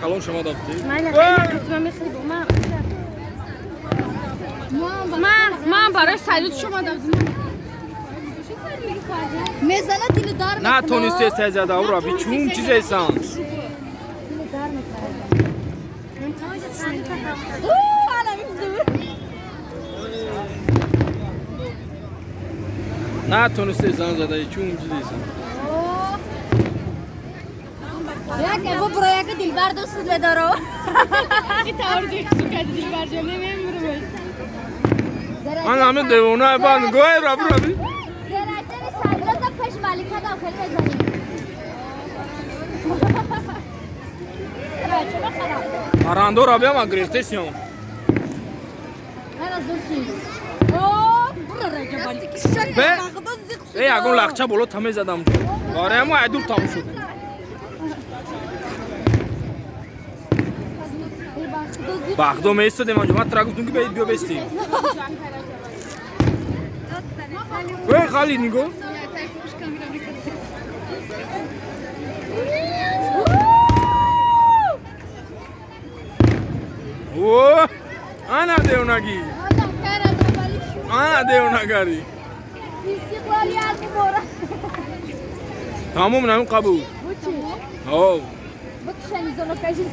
کلان شما داشتی؟ من برای سعیدت شما دادم. میزنه دیل دار میکنه. نه تونستی سزده او را بی چون چیز ایسان نه تونستی زن زده چون چیز ایسان یک ابو برو یک دیل بر دوست دارو. این تاورجی چی کرد دیل برجا نمیمونه. من همه دیوانه بند گوه را برو بی درجه سعیدت پیش مالکه داخل بزنیم. پراندو را بیام گریخته سیام هر از دور چی؟ اوه برو رجبانی. به ای اگون لخچه بولو تمه زدم باره اما عدول تام شد بخدو میستدیم انجا من ترا گفتم که باید بیا بستی گوه خالی نگو اوه انا دیونگی انا دیونگاری استقلالی از بورا. تمام نمون قبول Bu çi? اوه Bu kişinin zonu kaçı.